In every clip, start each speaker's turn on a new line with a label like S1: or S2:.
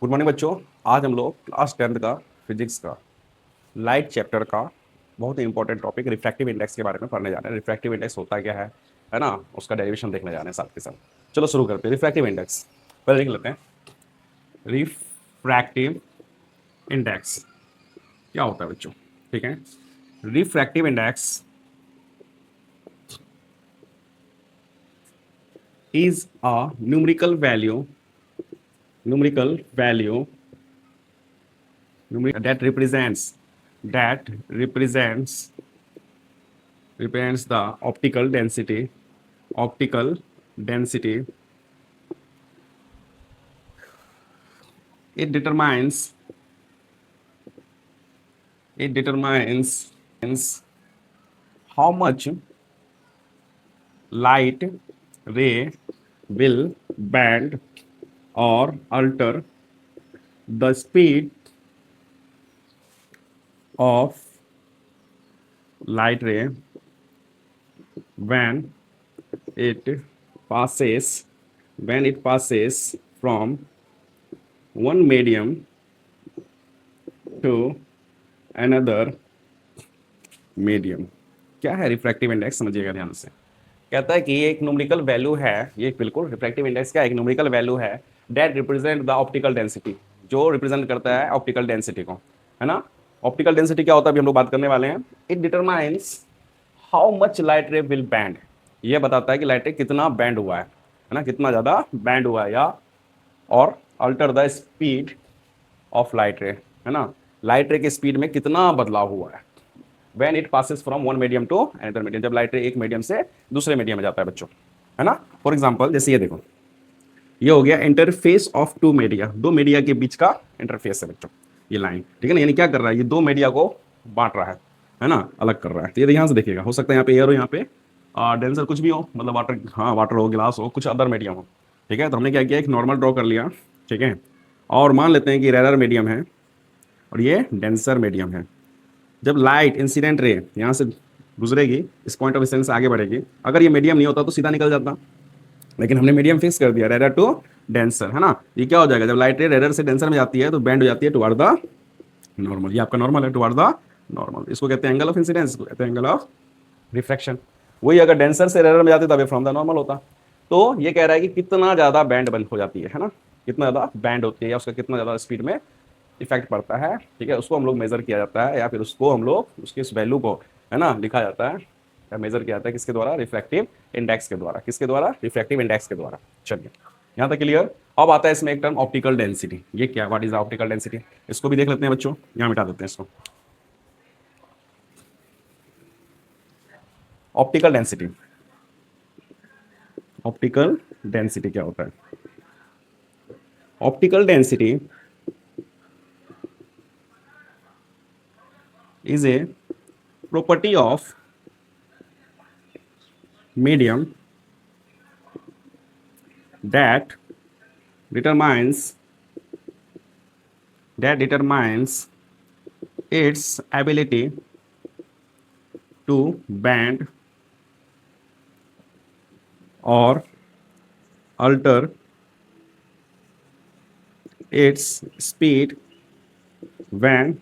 S1: Good morning बच्चों। आज हम लोग क्लास 10th का फिजिक्स का लाइट चैप्टर का बहुत ही इंपॉर्टेंट टॉपिक रिफ्रैक्टिव इंडेक्स के बारे में पढ़ने जा रहे हैं। रिफ्रैक्टिव इंडेक्स होता क्या है ना, उसका डेरिवेशन देखने जा रहे हैं साथ के साथ। चलो शुरू करते हैं। रिफ्रैक्टिव इंडेक्स पहले देख लेते हैं। रिफ्रैक्टिव इंडेक्स क्या होता है बच्चों? ठीक है, refractive index is a numerical value numerical value that represents the optical density. It determines how much light ray will bend or alter the speed of light ray when it passes from one medium to another medium. क्या है refractive index, समझिएगा ध्यान से। कहता है कि ये एक न्यूमेरिकल वैल्यू है, ये बिल्कुल रिफ्रैक्टिव इंडेक्स का एक न्यूमेरिकल वैल्यू है that represent the optical density, जो रिप्रेजेंट करता है ऑप्टिकल डेंसिटी को, है ना। ऑप्टिकल डेंसिटी क्या होता है अभी हम लोग बात करने वाले हैं। It determines how much light रे विल बैंड, ये बताता है कि लाइट रे कितना बैंड हुआ है ना, कितना ज़्यादा बैंड हुआ है, या और alter the speed of light रे, है ना, लाइट रे के स्पीड में कितना बदलाव हुआ है when it passes from one medium to another medium, जब लाइट रे एक मीडियम से दूसरे मीडियम में जाता है बच्चों, है ना। फॉर एग्जांपल जैसे ये देखो, ये हो गया इंटरफेस ऑफ टू मीडिया, दो मीडिया के बीच का इंटरफेस है बच्चों, ये लाइन, ठीक है ना। यानी क्या कर रहा है, ये दो मीडिया को बांट रहा है ना, अलग कर रहा है। तो ये ध्यान से देखिएगा, हो सकता है यहाँ पे एयर हो, यहाँ पे डेंसर कुछ भी हो, मतलब वाटर, हाँ वाटर हो, गिलास हो, कुछ अदर मीडियम हो, ठीक है। तो हमने क्या किया, एक नॉर्मल ड्रॉ कर लिया, ठीक है। और मान लेते हैं कि रेयर मीडियम है और ये डेंसर मीडियम है। जब लाइट इंसिडेंट रे यहाँ से गुजरेगी, इस पॉइंट ऑफ इंसिडेंस से आगे बढ़ेगी, अगर ये मीडियम नहीं होता तो सीधा निकल जाता, लेकिन हमने मीडियम फिक्स कर दिया, रेडर टू डेंसर, है ना। ये क्या हो जाएगा, जब लाइट रे रेडर से डेंसर में जाती है तो बैंड हो जाती है टुवर्ड द नॉर्मल। ये आपका नॉर्मल है, टुवर्ड द नॉर्मल। इसको कहते हैं एंगल ऑफ इंसिडेंस, इसको कहते हैं एंगल ऑफ रिफ्रैक्शन। वही अगर डेंसर से रेडर में जाते तब फ्रॉम द नॉर्मल होता। तो ये कह रहा है कि कितना ज़्यादा बैंड बंद हो जाती है ना, कितना ज़्यादा बैंड होती है, या उसका कितना ज़्यादा स्पीड में इफेक्ट पड़ता है, ठीक है। उसको हम लोग मेजर किया जाता है, या फिर उसको हम लोग उसके इस वैल्यू को, है ना, लिखा जाता है या मेजर किया जाता है किसके द्वारा, रिफ्रैक्टिव इंडेक्स के द्वारा। किसके द्वारा, रिफ्रैक्टिव इंडेक्स के द्वारा। चलिए यहाँ तक क्लियर। अब आता है इसमें एक टर्म ऑप्टिकल डेंसिटी। ये क्या, व्हाट इज ऑप्टिकल डेंसिटी, इसको भी देख लेते हैं बच्चों। यहाँ मिटा देते हैं इसको। ऑप्टिकल डेंसिटी, ऑप्टिकल डेंसिटी क्या होता है? Optical density is a property of medium that determines its ability to bend or alter its speed when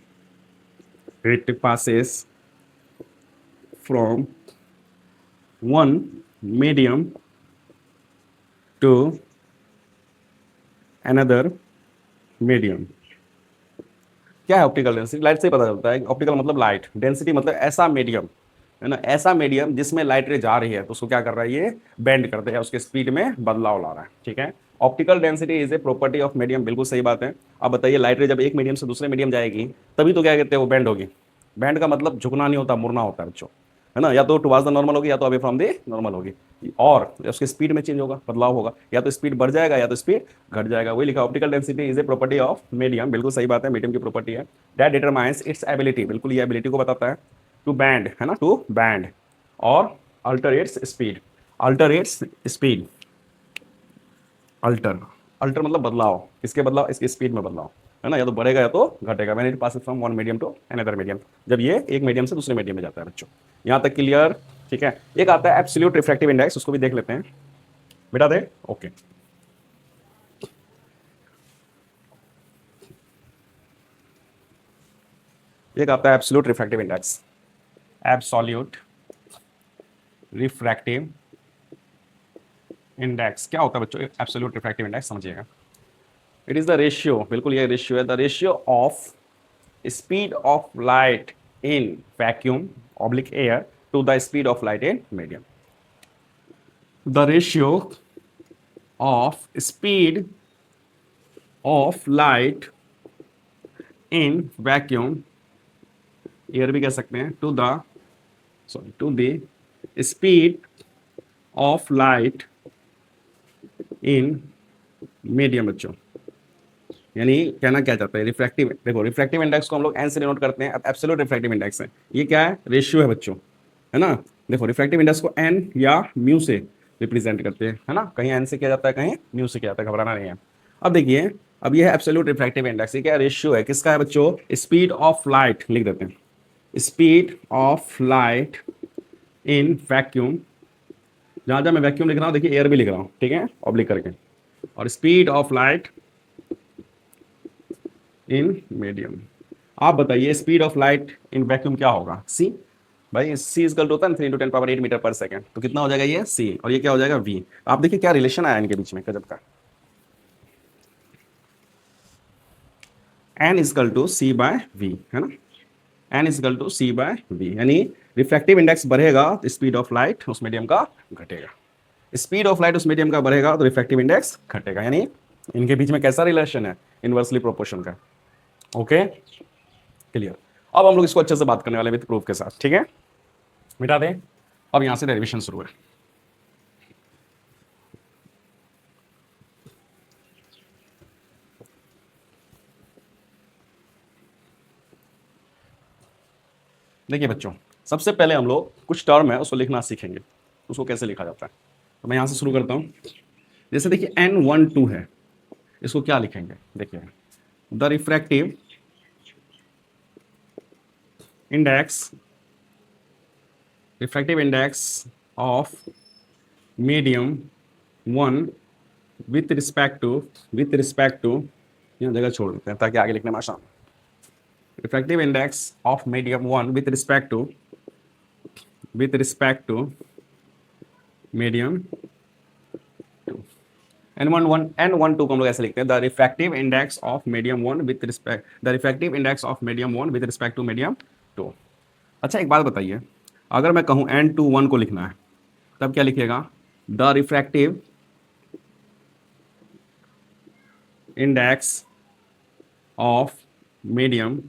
S1: it passes from one medium to another medium। क्या है ऑप्टिकल डेंसिटी? लाइट से ही पता चलता है। Optical मतलब लाइट, डेंसिटी मतलब ऐसा medium, है ना, ऐसा मीडियम जिसमें लाइट रे जा रही है तो उसको क्या कर रहा है, ये बेंड करते हैं, उसके स्पीड में बदलाव ला रहा है, ठीक है। Optical density is a property of medium, बिल्कुल सही बात है। अब बताइए, लाइट रे जब एक मीडियम से दूसरे मीडियम जाएगी तभी तो क्या कहते हैं, वो बेंड होगी। बैंड का मतलब झुकना नहीं होता, मुड़ना होता है बच्चों, है ना। या तो टुवर्ड्स द नॉर्मल होगी, या तो अवे फ्रॉम द नॉर्मल होगी, और उसके स्पीड में चेंज होगा, बदलाव होगा, या तो स्पीड बढ़ जाएगा या तो स्पीड घट जाएगा। वही लिखा, optical density is a property of medium, बिल्कुल सही बात है, मीडियम की प्रॉपर्टी है। दैट डिटरमाइंस इट्स एबिलिटी, बिल्कुल ये एबिलिटी को बताता है, टू बैंड, है ना, टू बैंड और alter its speed, alter its speed. Alter, alter मतलब बदलाव, किसके बदलाव, इसके स्पीड में बदलाव, है ना, या तो बढ़ेगा या तो घटेगा। When it passes from one medium to another medium, जब ये एक मीडियम से दूसरे मीडियम में जाता है बच्चों। यहाँ तक क्लियर, ठीक है। एक आता है एब्सोल्यूट रिफ्रैक्टिव इंडेक्स, उसको भी देख लेते हैं, बेटा दे, ओके। एक आता है absolute refractive index. Absolute refractive index क्या होता है बच्चों? एब्सोल्यूट रिफ्रैक्टिव इंडेक्स समझिएगा, इट इज द रेशियो, बिल्कुल ये रेशियो है, the ratio of speed of light in vacuum oblique air to the speed of light in medium. The ratio of speed of light in vacuum air भी कह सकते हैं, to the sorry to the speed of light in medium बच्चों। यानी कहना क्या चाहते हैं, रिफ्रैक्टिव, देखो रिफ्रैक्टिव इंडेक्स को हम लोग एन से डिनोट करते हैं, एब्सोल्यूट रिफ्रैक्टिव इंडेक्स है, ये क्या है? रेशियो है बच्चों, है ना। देखो रिफ्रैक्टिव इंडेक्स को एन या म्यू से रिप्रेजेंट करते हैं, है ना, कहीं एन से किया जाता है, कहीं म्यू से किया जाता है, घबराना नहीं है। अब देखिए, अब ये है एब्सोल्यूट रिफ्रैक्टिव इंडेक्स, ये क्या रेशियो है, किसका है बच्चों? स्पीड ऑफ लाइट लिख देते हैं, speed of light in vacuum, जहां जहां मैं वैक्यूम लिख रहा हूं देखिए एयर भी लिख रहा हूं, ठीक है, ऑब्लिक करके, और speed of light in medium. आप बताइए speed of light in vacuum क्या होगा? सी, भाई सी इजकल होता है 3 × 10⁻8 मीटर पर सेकंड, तो कितना हो जाएगा ये सी, और ये क्या हो जाएगा वी। आप देखिए क्या रिलेशन आया इनके बीच में, गजब का। N equal to c by v, है ना, n equal to c by v, यानी रिफ्रैक्टिव इंडेक्स बढ़ेगा तो स्पीड ऑफ लाइट उस मीडियम का घटेगा, स्पीड ऑफ लाइट उस मीडियम का बढ़ेगा तो रिफ्रैक्टिव इंडेक्स घटेगा, यानी इनके बीच में कैसा रिलेशन है? इनवर्सली प्रोपोर्शन का। Okay, clear. अब हम लोग इसको अच्छे से बात करने वाले विद प्रूफ के साथ, ठीक है, मिटा दें। अब यहां से डेरिवेशन शुरू है। देखिए बच्चों, सबसे पहले हम लोग कुछ टर्म है उसको लिखना सीखेंगे, उसको कैसे लिखा जाता है। तो मैं यहां से शुरू करता हूं। जैसे देखिए N12 है, इसको क्या लिखेंगे? देखिए the refractive index, refractive index of medium 1 with respect to, यहाँ जगह छोड़ देते हैं ताकि आगे लिखने में आसान। Refractive index of medium 1 with respect to medium N12 को हम लोग ऐसे लिखते हैं, the refractive index of medium 1 with respect, the refractive index of medium 1 with respect to medium 2। अच्छा एक बात बताइए, अगर मैं कहूं N21 को लिखना है तब क्या लिखिएगा? The refractive index of medium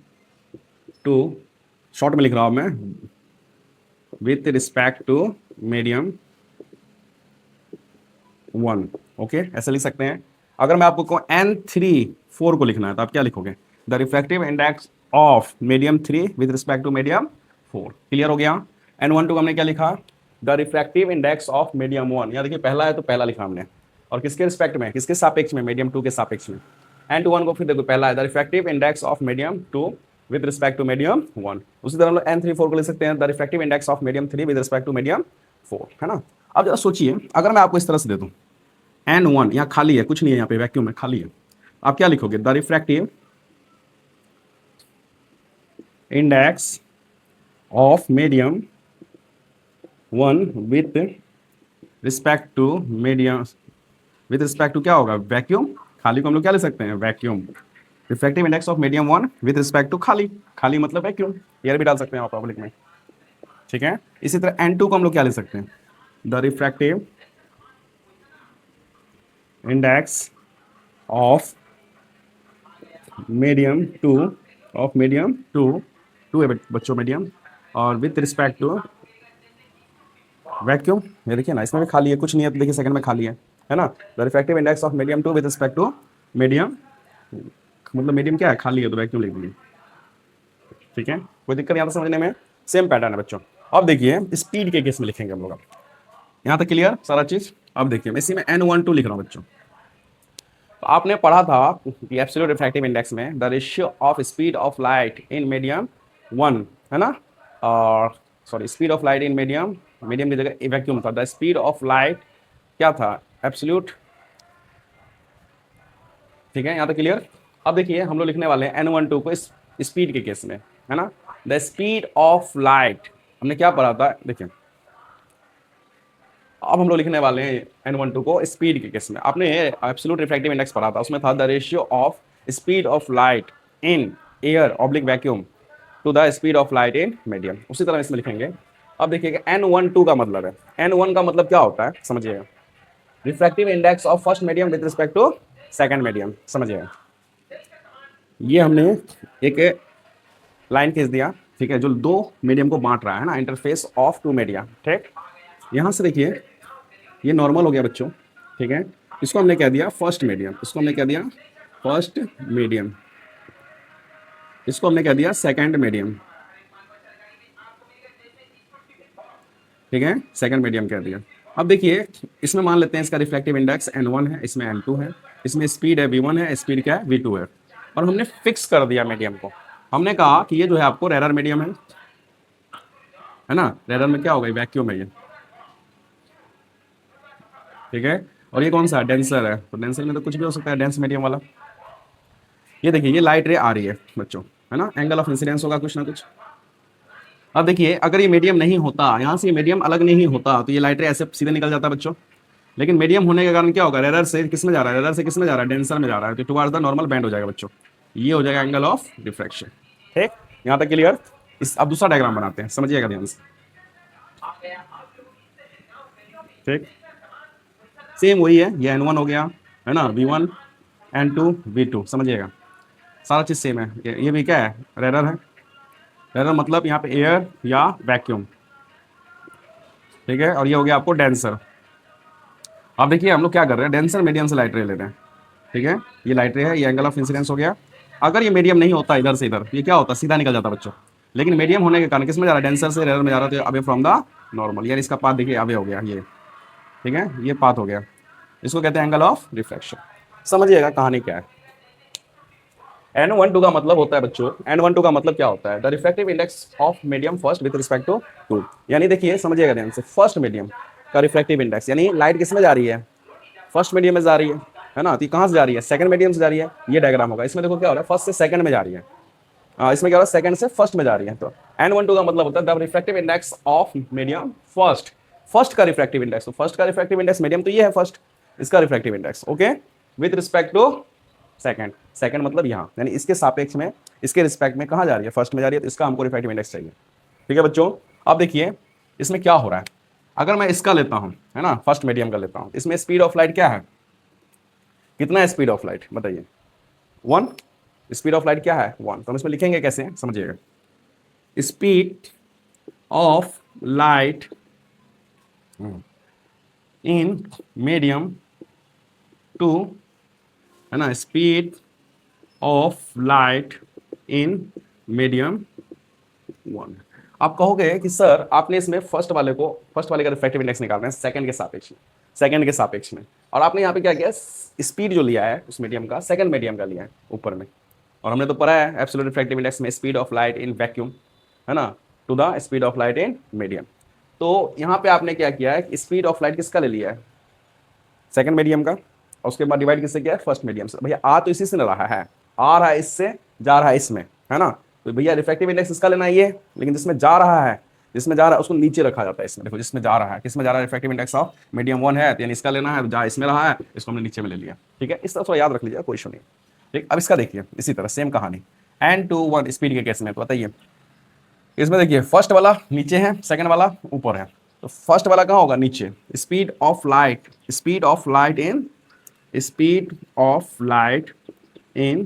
S1: 2, short में लिख रहा हूं मैं, with respect to medium 1। Okay, ऐसे लिख सकते हैं। अगर मैं आपको कहूं N34 को लिखना है तो आप क्या लिखोगे? The refractive index of medium 3 with respect to medium 4। Clear हो गया? N12 को हमने क्या लिखा? The refractive index of medium 1, यहाँ देखिए पहला है तो पहला लिखा हमने, और किसके रिस्पेक्ट में, किसके सापेक्ष में? मीडियम 2 के सापेक्ष में। N21 को फिर देखो पहला है the refractive index of medium 2 with respect to medium 1। उसी तरह हम लोग N34 को लिख सकते हैं the refractive index of medium 3 with respect to medium 4, है ना। अब जरा सोचिए, अगर मैं आपको इस तरह से दे दूं N1, यहाँ खाली है, कुछ नहीं है, यहाँ पे वैक्यूम है, खाली है, आप क्या लिखोगे? The refractive index of medium 1 with respect to medium, with respect to क्या होगा? वैक्यूम। खाली को हम लोग क्या ले सकते हैं? Vacuum. Refractive index of medium 1 with respect to खाली, खाली मतलब वैक्यूम, एयर भी डाल सकते हैं आप पब्लिक में, ठीक है। इसी तरह N2 को हम लोग क्या ले सकते हैं? The refractive index of medium 2, of medium 2 है बच्चों मीडियम, और विथ रिस्पेक्ट टू वैक्यूम। ये देखिए ना, इसमें भी खाली है, कुछ नहीं है, तो देखिए सेकंड में खाली है ना। The refractive index of medium 2 with respect to medium, मतलब मीडियम क्या है? खाली है, तो वैक्यूम लिख देंगे, ठीक है। कोई दिक्कत यहाँ तक समझने में? सेम पैटर्न है बच्चों। अब देखिए स्पीड के केस में लिखेंगे हम लोग, अब यहाँ तक क्लियर सारा चीज। अब देखिए मैं इसी में N12 लिख रहा हूँ बच्चों। तो आपने पढ़ा था कि एब्सोल्यूट रिफ्रैक्टिव इंडेक्स में the ratio of speed of light in medium 1, है ना, और sorry speed of light in medium, medium की जगह वैक्यूम था, द स्पीड ऑफ लाइट क्या था? एब्सोल्यूट, ठीक है, यहाँ तक क्लियर। अब देखिए हम लोग लिखने वाले हैं N12 को स्पीड के केस में, है ना। द स्पीड ऑफ लाइट, हमने क्या पढ़ा था, देखिए अब हम लोग लिखने वाले हैं N12 को स्पीड के केस में। आपने एब्सोल्यूट रिफ्रैक्टिव इंडेक्स पढ़ा था, उसमें था the ratio of speed of light in air oblique vacuum to the speed of light in medium. उसी तरह इसमें लिखेंगे। अब देखिएगा N12 का मतलब है, N1 का मतलब क्या होता है समझिएगा, refractive index of first medium with respect to second medium, समझिएगा। ये हमने एक लाइन खींच दिया, ठीक है, जो दो मीडियम को बांट रहा है ना, इंटरफेस ऑफ टू मीडिया, ठीक। यहां से देखिए ये नॉर्मल हो गया बच्चों, ठीक है। इसको हमने कह दिया फर्स्ट मीडियम, इसको हमने कह दिया फर्स्ट मीडियम, इसको हमने कह दिया सेकंड मीडियम, ठीक है, सेकंड मीडियम कह दिया। अब देखिए इसमें मान लेते हैं इसका रिफ्लेक्टिव इंडेक्स N1 है, इसमें N2 है, इसमें स्पीड है V1 है, स्पीड क्या है V2 है, और हमने फिक्स कर दिया मीडियम को। हमने कहा कि ये जो है आपको रेरर मीडियम है ना, रेरर में क्या होगा, वैक्यूम है ये, ठीक है। और ये कौन सा डेंसर है, तो डेंसर में तो कुछ भी हो सकता है, डेंस मीडियम वाला। ये देखिए ये लाइट रे आ रही है बच्चों, है ना, एंगल ऑफ इंसिडेंस होगा कुछ ना कुछ। अब देखिए अगर ये मीडियम नहीं होता, यहाँ से ये मीडियम अलग नहीं होता, तो ये लाइट रे ऐसे सीधे निकल जाता बच्चों। लेकिन मीडियम होने के कारण क्या होगा, रेरर से किस में जा रहा है, रेरर से किस में जा रहा है, डेंसर में जा रहा है, तो टुवर्ड्स द नॉर्मल बैंड हो जाएगा बच्चों। ये हो जाएगा एंगल ऑफ डिफ्रैक्शन, ठीक। यहाँ तक क्लियर। इस अब दूसरा डायग्राम बनाते हैं, समझिएगा ध्यान से, ठीक। सेम वही है, ये N1 हो गया, है ना, V1 N2 V2, समझिएगा सारा चीज सेम है। ये भी क्या है, रेरर है। रेरर मतलब यहाँ पे एयर या वैक्यूम, ठीक है। और ये हो गया आपको डेंसर। अब देखिए हम लोग क्या कर रहे हैं, डेंसर मीडियम से लाइट रे ले रहे हैं, ठीक है। ये लाइट रे है, ये एंगल ऑफ इंसिडेंस हो गया। अगर ये मीडियम नहीं होता इधर से इधर, ये क्या होता, सीधा निकल जाता बच्चों। लेकिन मीडियम होने के कारण किस में जा रहा है, डेंसर से रेरर में जा रहा है, तो अवे फ्रॉम द नॉर्मल, यानी इसका पाथ देखिए अवे हो गया ये, ठीक है, ये पाथ हो गया। इसको कहते हैं एंगल ऑफ रिफ्रैक्शन। समझिएगा कहानी क्या है। N12 का मतलब होता है बच्चों, N12 का मतलब क्या होता है, the refractive index of medium first with respect to two. यानी देखिए समझिएगा ध्यान से, फर्स्ट मीडियम का रिफ्रैक्टिव इंडेक्स, यानी लाइट किस में जा रही है, फर्स्ट मीडियम में जा रही है ना, तो ये कहाँ से जा रही है, सेकंड मीडियम से जा रही है। ये डायग्राम होगा, इसमें देखो क्या हो रहा है, फर्स्ट से सेकंड में जा रही है, इसमें क्या हो रहा है, सेकंड से फर्स्ट में जा रही है। तो N12 का मतलब होता है the refractive index of medium first, first का रिफ्रैक्टिव इंडेक्स, तो फर्स्ट का रिफ्रैक्टिव इंडेक्स मीडियम तो ये है फर्स्ट, इसका refractive index, okay, with respect to second. Second मतलब यहाँ, यानी इसके सापेक्ष में, इसके रिस्पेक्ट में कहाँ जा रही है, फर्स्ट में जा रही है, तो इसका हमको रिफ्रैक्टिव इंडेक्स चाहिए, ठीक है बच्चों। अब देखिए इसमें क्या हो रहा है, अगर मैं इसका लेता हूँ, है ना, फर्स्ट मीडियम का लेता हूँ, इसमें स्पीड ऑफ लाइट क्या है, कितना है स्पीड ऑफ लाइट बताइए, 1। स्पीड ऑफ लाइट क्या है, 1। तो हम इसमें लिखेंगे कैसे, समझिएगा, speed of light in medium two, है ना, speed of light in medium 1। आप कहोगे कि सर आपने इसमें फर्स्ट वाले का रिफ्रैक्टिव इंडेक्स निकालना है सेकंड के सापेक्ष में, सेकंड के सापेक्ष में, और आपने यहाँ पे क्या किया, स्पीड जो लिया है उस मीडियम का, सेकंड मीडियम का लिया है ऊपर में। और हमने तो पढ़ा है एब्सोल्यूट रिफ्रैक्टिव इंडेक्स में speed of light in vacuum, है ना, to the speed of light in medium. तो यहाँ पे आपने क्या किया है, स्पीड ऑफ लाइट किसका ले लिया है, सेकंड मीडियम का, और उसके बाद डिवाइड किससे किया है, फर्स्ट मीडियम से। भैया आ तो इसी से रहा है, आ रहा है इससे, जा रहा है इसमें, है ना, तो भैया रिफ्रैक्टिव इंडेक्स इसका लेना है ये, लेकिन जिसमें जा रहा है, जिसमें जा रहा है उसको नीचे रखा जाता है इसमें। देखो जिसमें जा रहा है, किसमें जा रहा है, रिफ्रैक्टिव इंडेक्स ऑफ मीडियम 1 है, तो यानी इसका लेना है, जा इसमें रहा है, इसको हमने नीचे में ले लिया, ठीक है। इस तरह थोड़ा याद रख लीजिए, कोई इशू नहीं, ठीक। अब इसका देखिए इसी तरह सेम कहानी, N21 स्पीड के केस में, तो बताइए इसमें देखिए फर्स्ट वाला नीचे है, सेकंड वाला ऊपर है, तो फर्स्ट वाला कहाँ होगा, नीचे। Speed of light, speed of light in, speed of light इन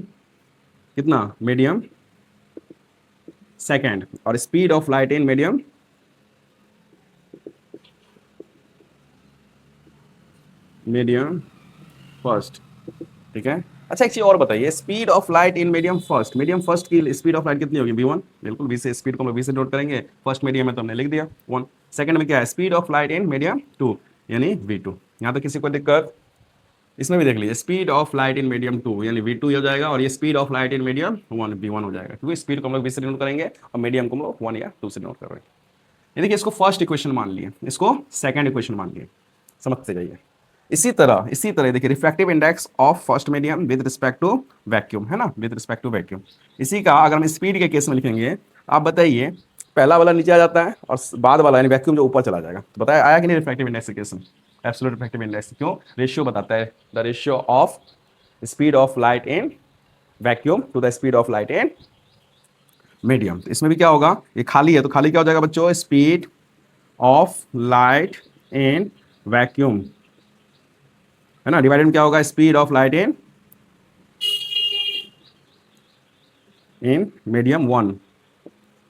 S1: कितना, मीडियम सेकंड, और speed of light in medium first, ठीक है। अच्छा एक चीज और बताइए, speed of light in medium first की स्पीड ऑफ लाइट कितनी होगी, V1, बिल्कुल V से, स्पीड को हम V से नोट करेंगे, फर्स्ट मीडियम में तो हमने लिख दिया 1। सेकंड में क्या है, speed of light in medium 2, यानी V2। यहाँ तो किसी को दिक्कत, इसमें भी देख लीजिए, speed of light in medium 2 यानी V2 हो जाएगा, और ये speed of light in medium 1 V1 हो जाएगा, क्योंकि स्पीड को हम लोग V से नोट करेंगे और मीडियम को हम लोग 1 या 2 से नोट कर रहे हैं। ये देखिए इसको फर्स्ट इक्वेशन मान लिए, इसको सेकंड इक्वेशन मान लिए, समझते जाइए। इसी तरह देखिए refractive index of first medium with respect to vacuum, है ना, विद रिस्पेक्ट टू वैक्यूम। इसी का अगर हम स्पीड के केस में लिखेंगे, आप बताइए, पहला वाला नीचे आ जाता है और बाद वाला यानी वैक्यूम जो ऊपर चला जाएगा। तो बताया आया कि नहीं refractive index equation? Absolute refractive index क्यों? रेशियो बताता है, the ratio of speed of light in vacuum to the speed of light in medium. तो इसमें भी क्या होगा, ये खाली है तो खाली क्या हो जाएगा बच्चों, speed of light in vacuum, है ना, डिवाइडेड में क्या होगा, speed of light in medium one.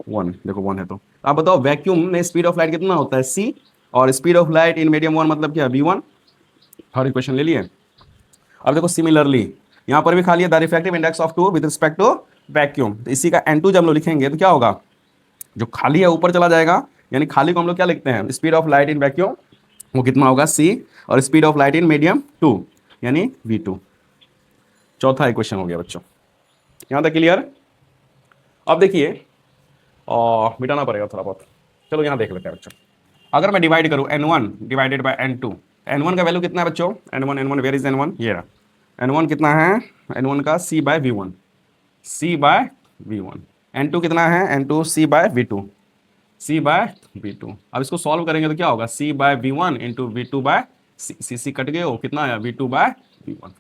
S1: One देखो वन है तो आप बताओ वैक्यूम में स्पीड ऑफ लाइट कितना होता है, सी, और speed of light in medium one मतलब क्या, वी वन। हर इक्वेशन ले लिए। अब देखो सिमिलरली यहां पर भी खाली है, the refractive index of two with respect to vacuum. तो इसी का एन टू जब हम लोग लिखेंगे तो क्या होगा, जो खाली है ऊपर चला जाएगा, यानी खाली को हम लोग क्या लिखते हैं, speed of light in vacuum, वो कितना होगा सी, और speed of light in medium two यानी वी टू। चौथा इक्वेशन हो गया बच्चों, यहां तक क्लियर। अब देखिए और मिटाना पड़ेगा थोड़ा बहुत, चलो यहाँ देख लेते हैं बच्चों। अगर मैं डिवाइड करूँ n1 divided by n2, n1 का वैल्यू कितना है बच्चों, n1 वेयर इज n1, ये रहा n1 कितना है, n1 का c by v1, c by v1। n2 कितना है, n2 c bye v2, c bye v2। अब इसको सॉल्व करेंगे तो क्या होगा, c by v1 into v2 by c, c cut गए, वो कितना आया, v2 बाय v1,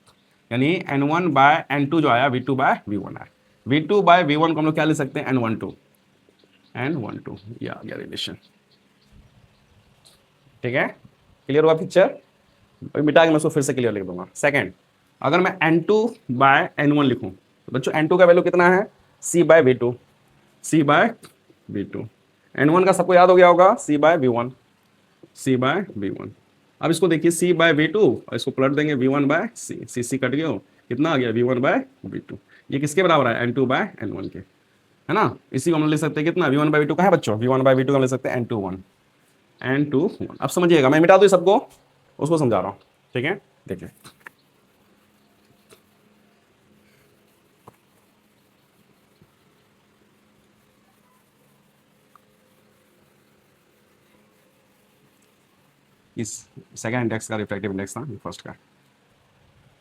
S1: यानी n1 बाय n2 जो आया v2 बाय v1 आया। v2 बाय v1 को हम लोग क्या ले सकते हैं, n12 n12, ये आ गया रिलेशन। ठीक है, क्लियर हुआ पिक्चर? अभी मिटा के मैं उसको फिर से क्लियर लिख दूंगा। सेकंड, अगर मैं n2 बाय n1 लिखूं तो बच्चों n2 का वैल्यू कितना है, c bye v2, c bye v2। n1 का सबको याद हो गया होगा, c by v1, c by v1। अब इसको देखिए c बाय v2 और इसको पलट देंगे v1 bye c, c cut गया, कितना आ गया, v1 बाय v2। ये किसके बराबर है, n2 बाय n1 के, है ना। इसी को हम ले सकते हैं कितना, v1 बाय v2 का है बच्चों, v1 बाय v2 का ले सकते हैं n2 1। अब समझिएगा, मैं मिटा दूं सबको, उसको समझा रहा हूं, ठीक है। देखिए इस सेकंड इंडेक्स का रिफ्रैक्टिव इंडेक्स था, फर्स्ट का।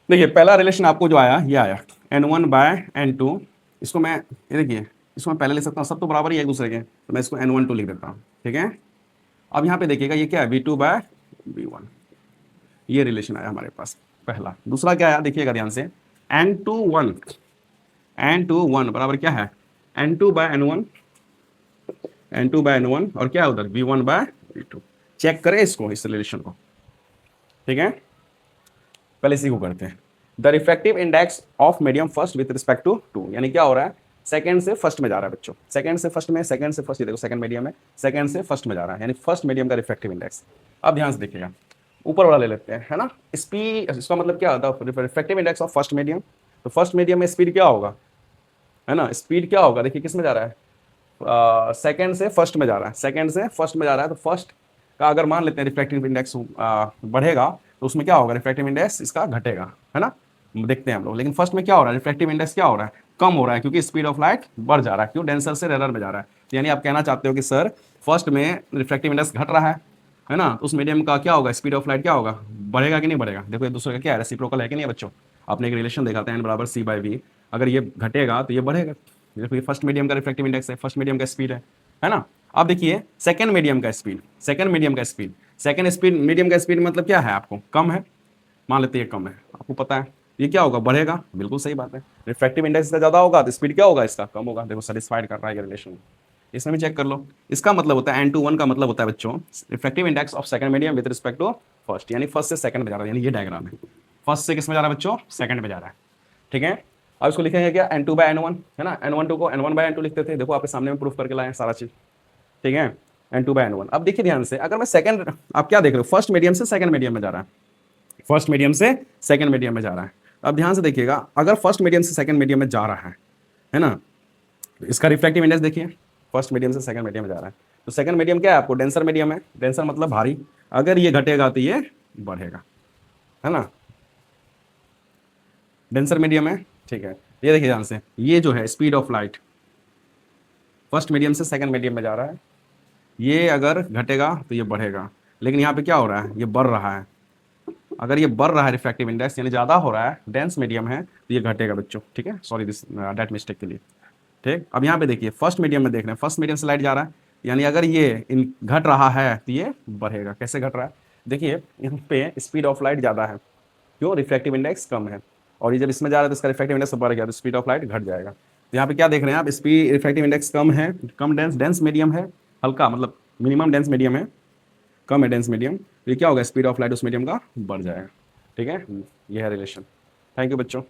S1: देखिए पहला रिलेशन आपको जो आया, ये आया n1 बाय n2। इसको मैं, ये देखिए इसको मैं पहले ले सकता हूँ, सब तो बराबर ही है एक दूसरे के, तो मैं इसको n12 लिख देता हूँ, ठीक है। अब यहाँ पे देखिएगा ये क्या है, v2 बाय v1, ये रिलेशन आया हमारे पास पहला। दूसरा क्या आया, देखिएगा ध्यान से, n2 1 बराबर क्या है, n2 bye n1, n2 bye n1, और क्या है उधर, v1 बाय v2। चेक करें इसको, इस रिलेशन को, ठीक है। पहले इसी को करते हैं, the refractive index of medium first with respect to two, यानी क्या हो रहा है, सेकंड से फर्स्ट में जा रहा है बच्चों, सेकंड से फर्स्ट में, सेकंड से फर्स्ट, ये देखो सेकंड मीडियम है, सेकंड से फर्स्ट में जा रहा है, यानी फर्स्ट मीडियम का रिफ्रैक्टिव इंडेक्स। अब ध्यान से देखिएगा, ऊपर वाला ले लेते हैं, है ना। स्पीड, इसका मतलब क्या होता है, refractive index of first medium. तो फर्स्ट मीडियम में स्पीड क्या होगा, है ना, स्पीड क्या होगा, देखिए किस में जा रहा है, सेकंड से फर्स्ट में जा रहा है, सेकंड से फर्स्ट में जा रहा है। तो फर्स्ट का अगर मान लेते हैं रिफ्रैक्टिव इंडेक्स बढ़ेगा तो उसमें क्या होगा, रिफ्रैक्टिव इंडेक्स इसका घटेगा, है ना, देखते हैं हम लोग। लेकिन फर्स्ट में क्या हो रहा है, रिफ्रैक्टिव इंडेक्स क्या हो रहा है, कम हो रहा है, क्योंकि स्पीड ऑफ लाइट बढ़ जा रहा है, क्यों, डेंसर से रेयर में जा रहा है। तो यानी आप कहना चाहते हो कि सर फर्स्ट में रिफ्रैक्टिव इंडेक्स घट रहा है ना, तो उस मीडियम का क्या होगा, स्पीड ऑफ लाइट क्या होगा, बढ़ेगा कि नहीं बढ़ेगा। देखो एक दूसरे का क्या है, रेसिप्रोकल है कि नहीं है बच्चों। आपने एक रिलेशन देखा था, n बराबर c बाय v, अगर ये घटेगा तो ये बढ़ेगा। देखो ये फर्स्ट मीडियम का रिफ्रैक्टिव इंडेक्स है, फर्स्ट मीडियम का स्पीड है ना। अब देखिए सेकंड मीडियम का स्पीड, सेकंड मीडियम का स्पीड, सेकंड स्पीड मीडियम का स्पीड मतलब क्या है, आपको कम है, मान लेते हैं कम है, आपको पता है ये क्या होगा, बढ़ेगा, बिल्कुल सही बात है। रिफ्रैक्टिव इंडेक्स इसका ज्यादा होगा तो स्पीड क्या होगा, इसका कम होगा। देखो सेटिस्फाइड कर रहा है ये रिलेशन, इसमें भी चेक कर लो। इसका मतलब होता है n2 1 का मतलब होता है बच्चों, refractive index of second medium with respect to first, यानी फर्स्ट से सेकंड में जा रहा है, यानी ये डायग्राम है, फर्स्ट से किस में जा रहा है बच्चों, सेकंड में जा रहा है, ठीक है। अब इसको लिखेंगे क्या, n2 बाय n1, है ना, n12 को n1 बाय n2 लिखते थे, देखो आपके सामने में प्रूफ करके लाए सारा चीज, ठीक है, n2 बाय n1। अब देखिए ध्यान से, अगर मैं सेकंड, आप क्या देख रहे हो, फर्स्ट मीडियम से सेकंड मीडियम में जा रहा है, फर्स्ट मीडियम से सेकंड मीडियम में जा रहा है। अब ध्यान से देखिएगा, अगर फर्स्ट मीडियम से सेकंड मीडियम में जा रहा है ना, तो इसका रिफ्रैक्टिव इंडेक्स देखिए, फर्स्ट मीडियम से सेकंड मीडियम में जा रहा है, तो सेकंड मीडियम क्या है आपको, डेंसर मीडियम है, डेंसर मतलब भारी, अगर ये घटेगा तो ये बढ़ेगा, है ना, डेंसर मीडियम है, ठीक है। ये देखिए ध्यान से, ये जो है speed of light first medium से सेकंड मीडियम में जा रहा है, ये अगर घटेगा तो ये बढ़ेगा, लेकिन यहाँ पे क्या हो रहा है, ये बढ़ रहा है। अगर ये बढ़ रहा है रिफ्रैक्टिव इंडेक्स यानी ज़्यादा हो रहा है, डेंस मीडियम है, तो ये घटेगा बच्चों, ठीक है। सॉरी दिस डेट मिस्टेक के लिए, ठीक, अब यहाँ पे देखिए फर्स्ट मीडियम में देख रहे हैं, फर्स्ट मीडियम से लाइट जा रहा है, यानी अगर ये इन घट रहा है तो ये बढ़ेगा। कैसे घट रहा है, देखिए यहाँ पे स्पीड ऑफ लाइट ज़्यादा है, क्यों, रिफ्रैक्टिव इंडेक्स कम है, और ये जब इसमें जा रहा है तो इसका रिफ्रैक्टिव इंडेक्स बढ़ गया तो स्पीड ऑफ लाइट घट जाएगा। तो यहाँ पे क्या देख रहे हैं आप, स्पीड रिफ्रैक्टिव इंडेक्स कम है, कम डेंस डेंस मीडियम है, हल्का मतलब मिनिमम डेंस मीडियम है, कम है डेंस मीडियम, तो ये क्या होगा, स्पीड ऑफ लाइट उस मीडियम का बढ़ जाएगा। ठीक है, ये है रिलेशन। थैंक यू बच्चों।